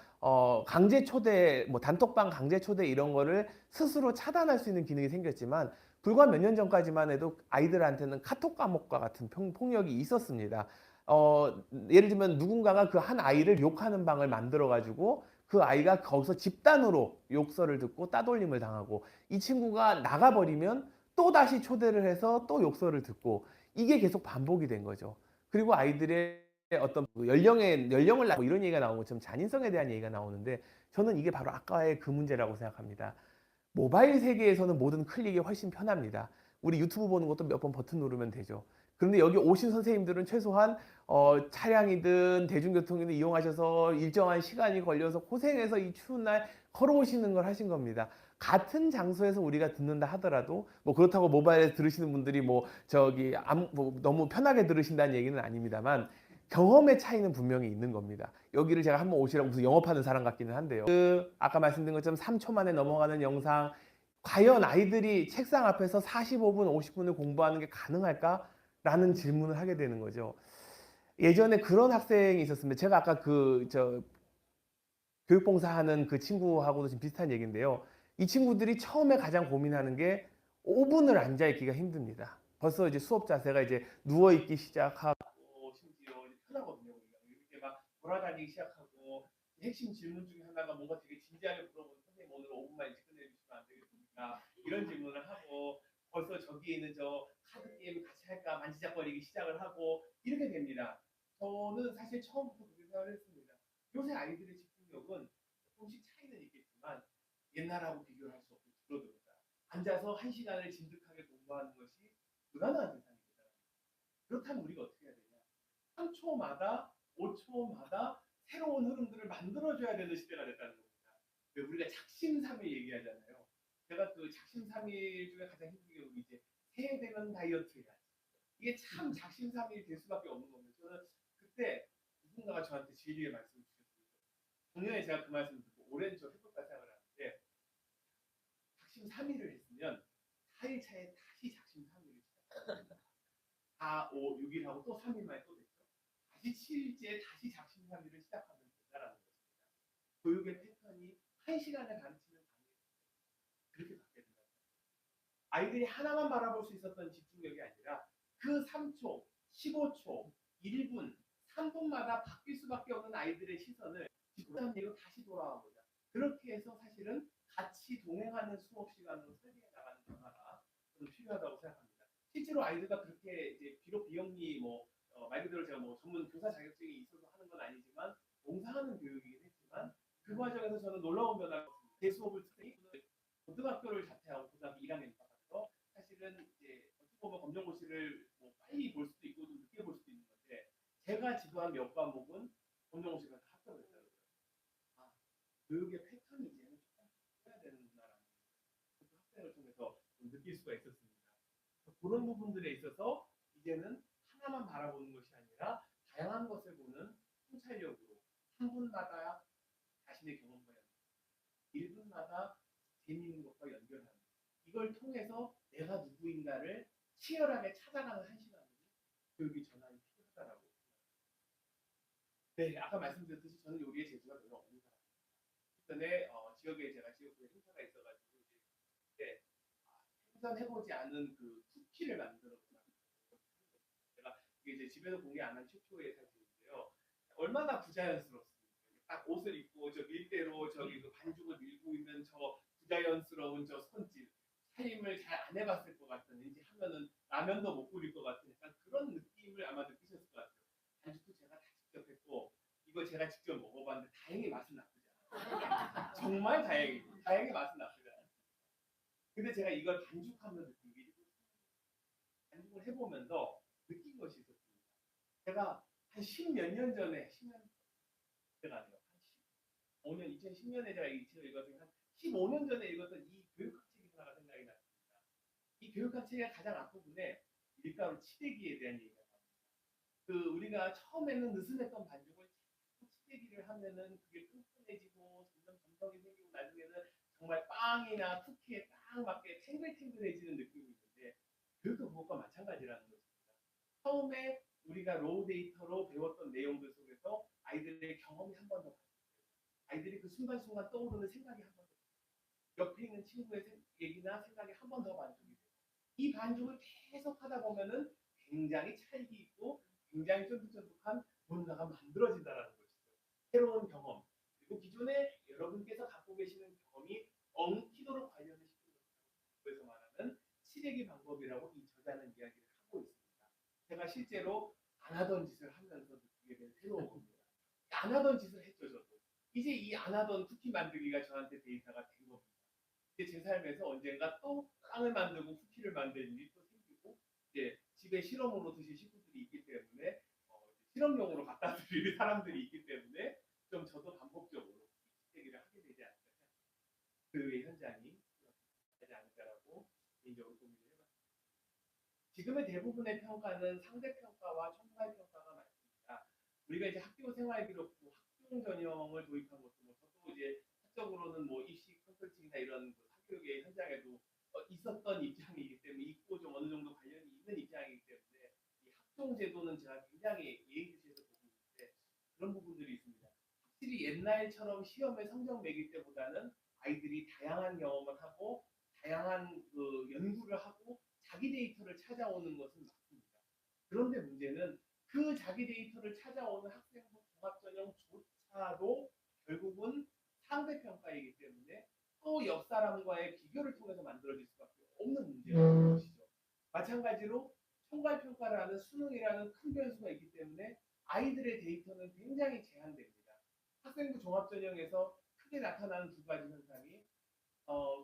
강제 초대, 뭐 단톡방 강제 초대 이런 거를 스스로 차단할 수 있는 기능이 생겼지만, 불과 몇 년 전까지만 해도 아이들한테는 카톡 감옥과 같은 폭력이 있었습니다. 예를 들면 누군가가 그 한 아이를 욕하는 방을 만들어 가지고 그 아이가 거기서 집단으로 욕설을 듣고 따돌림을 당하고, 이 친구가 나가버리면 또 다시 초대를 해서 또 욕설을 듣고, 이게 계속 반복이 된 거죠. 그리고 아이들의 어떤 연령을 낳고 이런 얘기가 나오는 것처럼 잔인성에 대한 얘기가 나오는데, 저는 이게 바로 아까의 그 문제라고 생각합니다. 모바일 세계에서는 모든 클릭이 훨씬 편합니다. 우리 유튜브 보는 것도 몇 번 버튼 누르면 되죠. 그런데 여기 오신 선생님들은 최소한 차량이든 대중교통이든 이용하셔서 일정한 시간이 걸려서 고생해서 이 추운 날 걸어오시는 걸 하신 겁니다. 같은 장소에서 우리가 듣는다 하더라도, 뭐 그렇다고 모바일에서 들으시는 분들이 뭐 뭐 너무 편하게 들으신다는 얘기는 아닙니다만, 경험의 차이는 분명히 있는 겁니다. 여기를 제가 한번 오시라고 무슨 영업하는 사람 같기는 한데요. 아까 말씀드린 것처럼 3초 만에 넘어가는 영상, 과연 아이들이 책상 앞에서 45분, 50분을 공부하는 게 가능할까? 라는 질문을 하게 되는 거죠. 예전에 그런 학생이 있었습니다. 제가 아까 교육봉사하는 그 친구하고도 지금 비슷한 얘기인데요. 이 친구들이 처음에 가장 고민하는 게 5분을 앉아있기가 힘듭니다. 벌써 이제 수업 자세가 이제 누워있기 시작하고, 심지어 편하거든요. 이렇게 막 돌아다니기 시작하고, 핵심 질문 중에 하나가 뭔가 되게 진지하게 물어보는, 선생님 오늘 5분만 일찍 끝내주시면 안 되겠습니까? 이런 질문을 하고, 벌써 저기에 있는 저 카드 게임 같이 할까 만지작거리기 시작을 하고, 이렇게 됩니다. 저는 사실 처음부터 그렇게 생각을 했습니다. 요새 아이들의 집중력은 조금씩 차이는 있겠지만 옛날하고 비교를 할 수 없이 줄어듭니다. 앉아서 1시간을 진득하게 공부하는 것이 불가능한 세상입니다. 그렇다면 우리가 어떻게 해야 되냐? 3초마다 5초마다 새로운 흐름들을 만들어줘야 되는 시대가 됐다는 겁니다. 우리가 작심삼일 얘기하잖아요. 제가 그 작심삼일 중에 가장 힘든 게 이제 새해 되면 다이어트 해야지. 이게 참 작심삼일이 될 수밖에 없는 겁니다. 저는 그때 누군가가 저한테 진리의 말씀을 주셨어요. 작년에 제가 그 말씀을 듣고 올해는 좀 해볼까 생각을 하는데, 작심삼일을 했으면 4일 차에 다시 작심삼일을 시작합니다. 4, 5, 6일 하고 또 3일 만에 또 됐죠. 다시 7일째 다시 작심삼일을 시작하면 된다라는 것입니다. 교육의 패턴이 1시간을 가르치는 강의, 그렇게 바뀌어야 된다. 아이들이 하나만 바라볼 수 있었던 집중력이 아니라 그 3초, 15초, 1분, 3분마다 바뀔 수밖에 없는 아이들의 시선을 집단으로 다시 돌아옵니다. 그렇게 해서 사실은 같이 동행하는 수업 시간으로 설계해 나가는 변화가 필요하다고 생각합니다. 실제로 아이들과 그렇게 이제 비록 비영리 말 그대로 제가 전문 교사 자격증이 있어서 하는 건 아니지만 봉사하는 교육이긴 했지만, 그 과정에서 저는 놀라운 변화가 있습니다. 제 수업을 특히 고등학교를 자퇴하고 고등학교 1학년 입학해서 사실은 이제 어떻게 보면 검정고시를 빨리 볼 수도 있고 좀 늦게 볼 수도 있는 건데, 제가 지도한 몇 과목은 검정고시가 다 합격을 했어요. 교육의 패턴이 이제는 조금 해야 되는구나라는 그 학생을 통해서 좀 느낄 수가 있었습니다. 그런 부분들에 있어서 이제는 하나만 바라보는 것이 아니라 다양한 것을 보는 통찰력으로 3분마다 자신의 경험과 1분마다 재미있는 것과 연결하는 이걸 통해서 내가 누구인가를 치열하게 찾아가는 한 시간으로 교육이 전환이 필요하다라고. 네, 아까 말씀드렸듯이 저는 요리의 재주가 별로 없는 사람입니다. 전에 지역에 제가 지역구에 행사가 있어가지고 이제 생산해보지 않은 그 쿠키를 만들었구나. 제가 이게 이제 집에서 공개 안 한 최초의 사진인데요. 얼마나 부자연스럽습니까? 딱 옷을 입고 저 밀대로 저기 그 반죽을 밀고 있는 저 부자연스러운 저 손짓, 살림을 잘 안 해봤을 것 같은 왠지 하면은 라면도 못 끓일 것 같은 약간 그런 느낌을 아마 느끼셨을 것 같아요. 반죽도 제가 다 직접 했고 이거 제가 직접 먹어봤는데 다행히 맛은 나쁘지 않아요. 정말 다행히 맛은 나쁘지 않아요. 근데 제가 이걸 반죽하면서 느낀 게 반죽을 해보면서 느낀 것이 있었습니다. 제가 한 10몇 년 전에 10년 제가 돼요. 한 15년 2010년에 제가 이 책을 읽었으니 한 15년 전에 읽었던 이 교육학 책이 하나가 생각이 났습니다. 이 교육학 책의 가장 앞부분에 밀가루 치대기에 대한 얘기가 나옵니다. 그 우리가 처음에는 느슨했던 반죽을 치대기를 하면은 그게 끈끈해지고 점점 점성이 생기고 나중에는 정말 빵이나 쿠키에 딱 맞게 탱글탱글해지는 느낌이 있는데 교육도 그것과 마찬가지라는 것입니다. 처음에 우리가 로우 데이터로 배웠던 내용들 속에서 아이들의 경험이 한 번 더 아이들이 그 순간순간 떠오르는 생각이 한 번 더 옆에 있는 친구의 얘기나 생각이 한 번 더 반죽이 돼요. 이 반죽을 계속 하다 보면은 굉장히 찰기 있고 굉장히 쫀득쫀득한 뭔가가 만들어진다라는 것이죠. 새로운 경험 그리고 기존에 여러분께서 갖고 계시는 경험이 엉키도록 관련을 시키는 것에서 말하는 치대기 방법이라고 이 저자는 이야기를 하고 있습니다. 제가 실제로 안 하던 짓을 하면서 느끼게 된 새로운 겁니다. 안 하던 짓을 했죠 저도. 이제 이 안 하던 쿠키 만들기가 저한테 데이터가 된 겁니다. 이제 제 삶에서 언젠가 또 빵을 만들고 쿠키를 만들 일이 또 생기고 이제 집에 실험으로 드실 식구들이 있기 때문에 실험용으로 갖다 드릴 사람들이 있기 때문에 좀 저도 반복적으로 얘기를 하게 되지 않을까 그 현장이 되지 않을까라고 개인적으로 고민을 해봤습니다. 지금의 대부분의 평가는 상대평가와 첨가평가가 많습니다. 우리가 이제 학교 생활기록부 학종 전형을 도입한 것도 뭐 저도 이제 사적으로는 뭐 입시 컨설팅이나 이런 그 사교육의 현장에도 있었던 입장이기 때문에 있고 좀 어느 정도 관련이 있는 입장이기 때문에 이 학종 제도는 제가 굉장히 예의주시해서 보고 있는데 그런 부분들이 있습니다. 확실히 옛날처럼 시험에 성적 매길 때보다는 아이들이 다양한 경험을 하고 다양한 그 연구를 하고 자기 데이터를 찾아오는 것은 맞습니다. 그런데 문제는 그 자기 데이터를 찾아오는 학생부 종합전형조차도 결국은 상대평가이기 때문에 또 옆 사람과의 비교를 통해서 만들어질 수밖에 없는 문제라는 것이죠. 마찬가지로 총괄평가라는 수능이라는 큰 변수가 있기 때문에 아이들의 데이터는 굉장히 제한됩니다. 학생부 종합전형에서 크게 나타나는 두 가지 현상이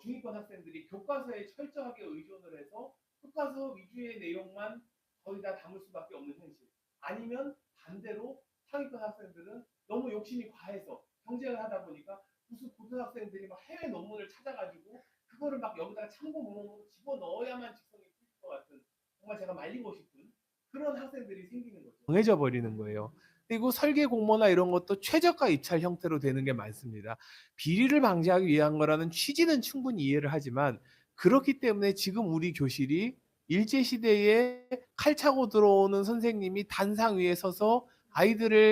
중위권 학생들이 교과서에 철저하게 의존을 해서 교과서 위주의 내용만 거의 다 담을 수밖에 없는 현실. 아니면 반대로 상위권 학생들은 너무 욕심이 과해서 경쟁을 하다 보니까 무슨 고등학생들이 막 해외 논문을 찾아가지고 그거를 막 여기다가 참고 문헌으로 집어넣어야만 직성이 풀릴 것 같은 정말 제가 말리고 싶은 그런 학생들이 생기는 거죠. 정해져 버리는 거예요. 그리고 설계 공모나 이런 것도 최저가 입찰 형태로 되는 게 많습니다. 비리를 방지하기 위한 거라는 취지는 충분히 이해를 하지만 그렇기 때문에 지금 우리 교실이 일제시대에 칼 차고 들어오는 선생님이 단상 위에 서서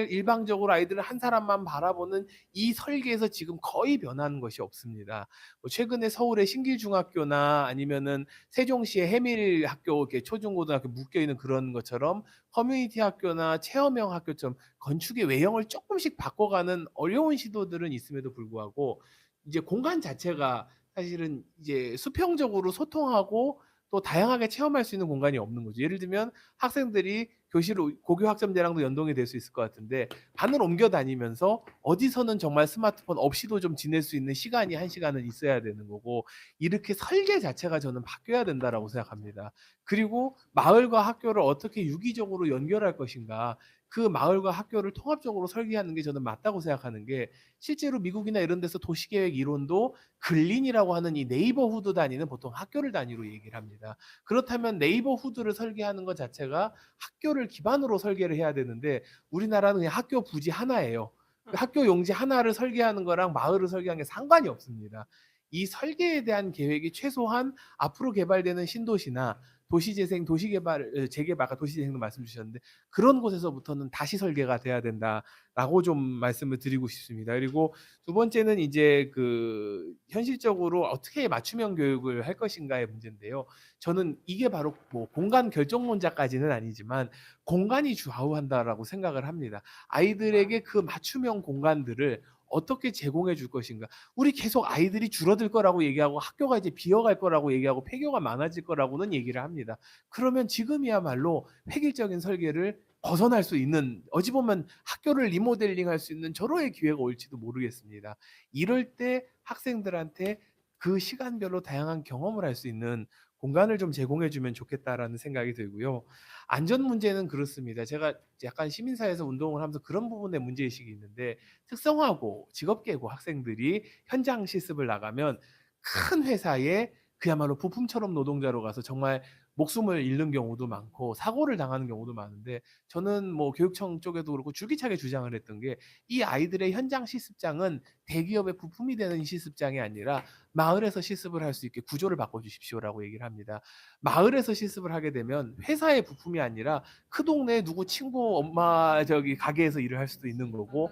일방적으로 아이들을 한 사람만 바라보는 이 설계에서 지금 거의 변하는 것이 없습니다. 뭐 최근에 서울의 신길중학교나 아니면은 세종시의 해밀학교 이렇게 초중고등학교 묶여 있는 그런 것처럼 커뮤니티 학교나 체험형 학교처럼 건축의 외형을 조금씩 바꿔가는 어려운 시도들은 있음에도 불구하고 이제 공간 자체가 사실은 이제 수평적으로 소통하고 또 다양하게 체험할 수 있는 공간이 없는 거죠. 예를 들면 학생들이 교실 고교 학점제랑도 연동이 될 수 있을 것 같은데 반을 옮겨 다니면서 어디서는 정말 스마트폰 없이도 좀 지낼 수 있는 시간이 한 시간은 있어야 되는 거고 이렇게 설계 자체가 저는 바뀌어야 된다라고 생각합니다. 그리고 마을과 학교를 어떻게 유기적으로 연결할 것인가 그 마을과 학교를 통합적으로 설계하는 게 저는 맞다고 생각하는 게 실제로 미국이나 이런 데서 도시계획 이론도 근린이라고 하는 이 네이버후드 단위는 보통 학교를 단위로 얘기를 합니다. 그렇다면 네이버후드를 설계하는 것 자체가 학교를 기반으로 설계를 해야 되는데 우리나라는 그냥 학교 부지 하나예요. 학교 용지 하나를 설계하는 거랑 마을을 설계하는 게 상관이 없습니다. 이 설계에 대한 계획이 최소한 앞으로 개발되는 신도시나 도시재생, 도시개발, 재개발, 아까 도시재생도 말씀 주셨는데 그런 곳에서부터는 다시 설계가 돼야 된다라고 좀 말씀을 드리고 싶습니다. 그리고 두 번째는 이제 그 현실적으로 어떻게 맞춤형 교육을 할 것인가의 문제인데요. 저는 이게 바로 뭐 공간 결정론자까지는 아니지만 공간이 좌우한다라고 생각을 합니다. 아이들에게 그 맞춤형 공간들을 어떻게 제공해 줄 것인가. 우리 계속 아이들이 줄어들 거라고 얘기하고 학교가 이제 비어갈 거라고 얘기하고 폐교가 많아질 거라고는 얘기를 합니다. 그러면 지금이야말로 획일적인 설계를 벗어날 수 있는, 어찌 보면 학교를 리모델링 할 수 있는 절호의 기회가 올지도 모르겠습니다. 이럴 때 학생들한테 그 시간별로 다양한 경험을 할 수 있는 공간을 좀 제공해 주면 좋겠다라는 생각이 들고요. 안전 문제는 그렇습니다. 제가 약간 시민사회에서 운동을 하면서 그런 부분에 문제의식이 있는데 특성화고 직업계고 학생들이 현장 실습을 나가면 큰 회사에 그야말로 부품처럼 노동자로 가서 정말 목숨을 잃는 경우도 많고 사고를 당하는 경우도 많은데 저는 뭐 교육청 쪽에도 그렇고 줄기차게 주장을 했던 게 이 아이들의 현장 실습장은 대기업의 부품이 되는 실습장이 아니라 마을에서 실습을 할 수 있게 구조를 바꿔주십시오라고 얘기를 합니다. 마을에서 실습을 하게 되면 회사의 부품이 아니라 그 동네 누구 친구 엄마 저기 가게에서 일을 할 수도 있는 거고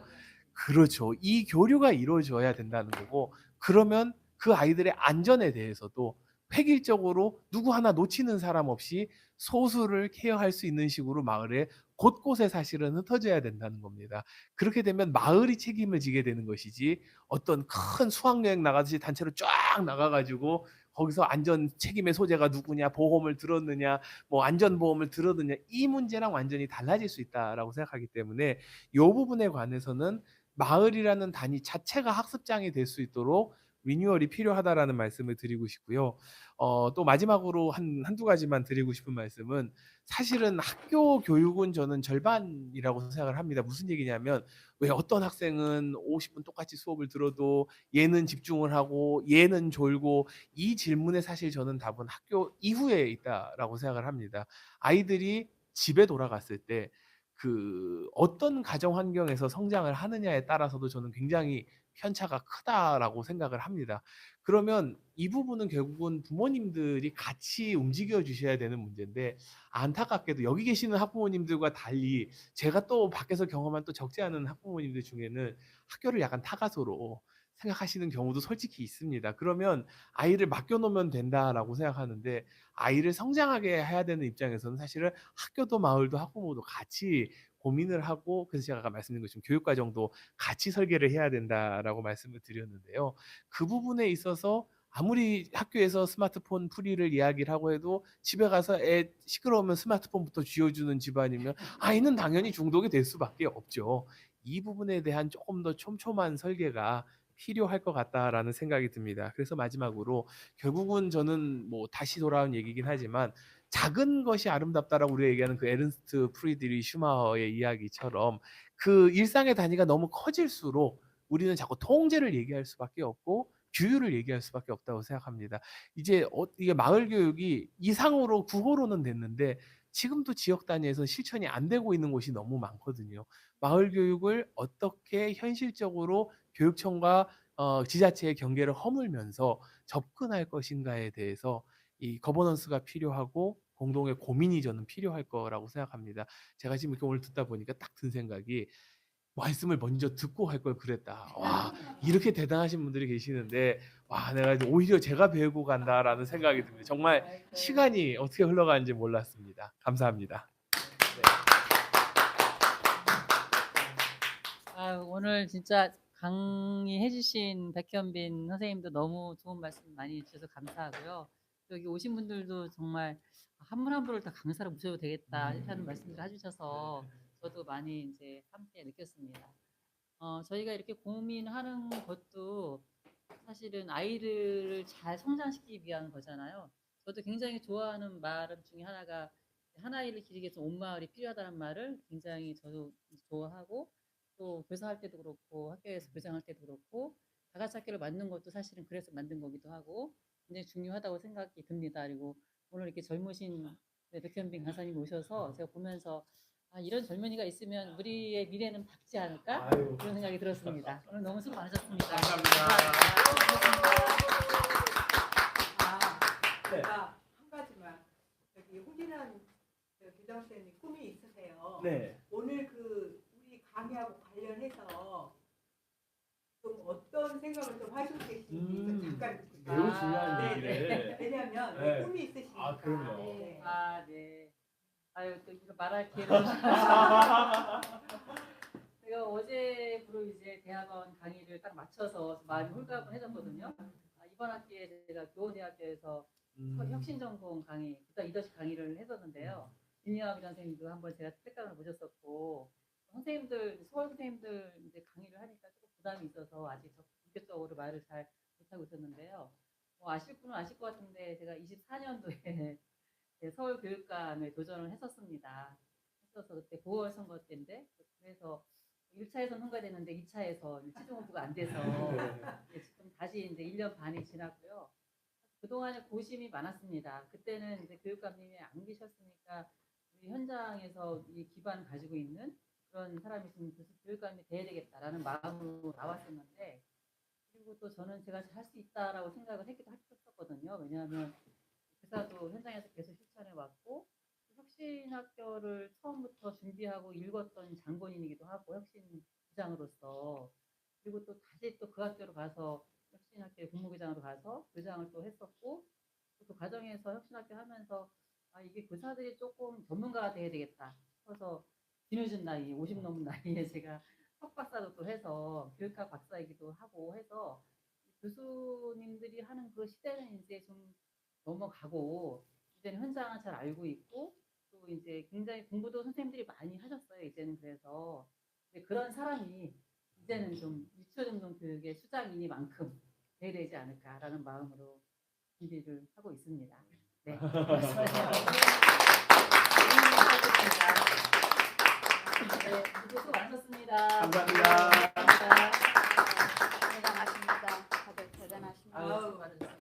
그렇죠. 이 교류가 이루어져야 된다는 거고 그러면 그 아이들의 안전에 대해서도 획일적으로 누구 하나 놓치는 사람 없이 소수를 케어할 수 있는 식으로 마을에 곳곳에 사실은 흩어져야 된다는 겁니다. 그렇게 되면 마을이 책임을 지게 되는 것이지 어떤 큰 수학여행 나가듯이 단체로 쫙 나가가지고 거기서 안전 책임의 소재가 누구냐, 보험을 들었느냐, 뭐 안전보험을 들었느냐 이 문제랑 완전히 달라질 수 있다라고 생각하기 때문에 이 부분에 관해서는 마을이라는 단위 자체가 학습장이 될 수 있도록 리뉴얼이 필요하다라는 말씀을 드리고 싶고요. 또 마지막으로 한두 가지만 드리고 싶은 말씀은 사실은 학교 교육은 저는 절반이라고 생각을 합니다. 무슨 얘기냐면 왜 어떤 학생은 50분 똑같이 수업을 들어도 얘는 집중을 하고 얘는 졸고 이 질문에 사실 저는 답은 학교 이후에 있다라고 생각을 합니다. 아이들이 집에 돌아갔을 때 그 어떤 가정 환경에서 성장을 하느냐에 따라서도 저는 굉장히 편차가 크다라고 생각을 합니다. 그러면 이 부분은 결국은 부모님들이 같이 움직여 주셔야 되는 문제인데 안타깝게도 여기 계시는 학부모님들과 달리 제가 또 밖에서 경험한 또 적지 않은 학부모님들 중에는 학교를 약간 타가소로 생각하시는 경우도 솔직히 있습니다. 그러면 아이를 맡겨놓으면 된다라고 생각하는데 아이를 성장하게 해야 되는 입장에서는 사실은 학교도 마을도 학부모도 같이 고민을 하고 그래서 제가 아까 말씀드린 것처럼 교육과정도 같이 설계를 해야 된다라고 말씀을 드렸는데요. 그 부분에 있어서 아무리 학교에서 스마트폰 프리를 이야기를 하고 해도 집에 가서 애 시끄러우면 스마트폰부터 쥐어주는 집안이면 아이는 당연히 중독이 될 수밖에 없죠. 이 부분에 대한 조금 더 촘촘한 설계가 필요할 것 같다라는 생각이 듭니다. 그래서 마지막으로 결국은 저는 뭐 다시 돌아온 얘기긴 하지만 작은 것이 아름답다라고 우리가 얘기하는 그 에른스트 프리드리 슈마허의 이야기처럼 그 일상의 단위가 너무 커질수록 우리는 자꾸 통제를 얘기할 수밖에 없고 규율을 얘기할 수밖에 없다고 생각합니다. 이제 이게 마을 교육이 이상으로 구호로는 됐는데 지금도 지역 단위에서 실천이 안 되고 있는 곳이 너무 많거든요. 마을 교육을 어떻게 현실적으로 교육청과 지자체의 경계를 허물면서 접근할 것인가에 대해서 이 거버넌스가 필요하고 공동의 고민이 저는 필요할 거라고 생각합니다. 제가 지금 이렇게 오늘 듣다 보니까 딱 든 생각이 말씀을 먼저 듣고 할 걸 그랬다. 와, 이렇게 대단하신 분들이 계시는데 와, 내가 이제 오히려 제가 배우고 간다라는 생각이 듭니다. 정말 시간이 어떻게 흘러가는지 몰랐습니다. 감사합니다. 네. 오늘 진짜 강의해주신 백현빈 선생님도 너무 좋은 말씀 많이 해주셔서 감사하고요. 여기 오신 분들도 정말 한 분 한 분을 다 강사로 모셔도 되겠다 하는 말씀을 해주셔서 저도 많이 이제 함께 느꼈습니다. 저희가 이렇게 고민하는 것도 사실은 아이들을 잘 성장시키기 위한 거잖아요. 저도 굉장히 좋아하는 말 중에 하나가 한 아이를 기르기 위해서 온 마을이 필요하다는 말을 굉장히 저도 좋아하고 또 교사할 때도 그렇고 학교에서 교장할 때도 그렇고 다 같이 학교를 만든 것도 사실은 그래서 만든 거기도 하고 굉장히 중요하다고 생각이 듭니다. 그리고 오늘 이렇게 젊으신 백현빈 강사님 오셔서 제가 보면서 이런 젊은이가 있으면 우리의 미래는 밝지 않을까? 아유. 그런 생각이 들었습니다. 오늘 너무 수고 많으셨습니다. 감사합니다. 네. 제가 한 가지만 여기 홍진환 교장선생님 꿈이 있으세요. 네. 오늘 우리 강의하고 관련해서 좀 어떤 생각을 좀 하시고 계신지 좀 잠깐 묻을까요? 매우 중요한 네, 얘기를. 네. 왜냐하면 네. 꿈이 있으시니까. 아, 그럼요. 네. 네. 아유, 또 이거 말할 기회를. 제가 어제부로 이제 대학원 강의를 딱 맞춰서 마음이 홀가분해졌거든요. 이번 학기에 제가 교원대학교에서 혁신전공 강의, 그다음 리더십 강의를 했었는데요. 김영학 선생님도 한번 제가 특강을 모셨었고, 선생님들, 서울 선생님들 이제 강의를 하니까 조금 부담이 있어서 아직 본격적으로 말을 잘 못하고 있었는데요. 아실 분은 아실 것 같은데 제가 24년도에 서울교육감에 도전을 했었습니다. 했어서 그때 보궐선거 때인데 그래서 1차에서 통과됐는데 2차에서 최종 후보가 안 돼서 지금 다시 이제 1년 반이 지났고요. 그동안에 고심이 많았습니다. 그때는 이제 교육감님이 안 계셨으니까 우리 현장에서 이 기반 가지고 있는 그런 사람이 있으면 교육감이 돼야 되겠다라는 마음으로 나왔었는데 그리고 또 저는 제가 할 수 있다라고 생각을 했었거든요. 왜냐하면 교사도 현장에서 계속 실천해 왔고 혁신학교를 처음부터 준비하고 읽었던 장본인이기도 하고 혁신부장으로서 그리고 또 다시 또 그 학교로 가서 혁신학교 국무부장으로 가서 부장을 또 했었고 그 과정에서 혁신학교 하면서 이게 교사들이 조금 전문가가 돼야 되겠다 싶어서 뒤늦은 나이 50 넘은 나이에 제가 석박사도 또 해서 교육학 박사이기도 하고 해서 교수님들이 하는 그 시대는 이제 좀 넘어가고 이제는 현장을 잘 알고 있고 또 이제 굉장히 공부도 선생님들이 많이 하셨어요. 이제는 그래서 그런 사람이 이제는 좀 유초등록 교육의 수장이니만큼 돼야 되지 않을까라는 마음으로 준비를 하고 있습니다. 네, 수고 많으셨습니다. 감사합니다.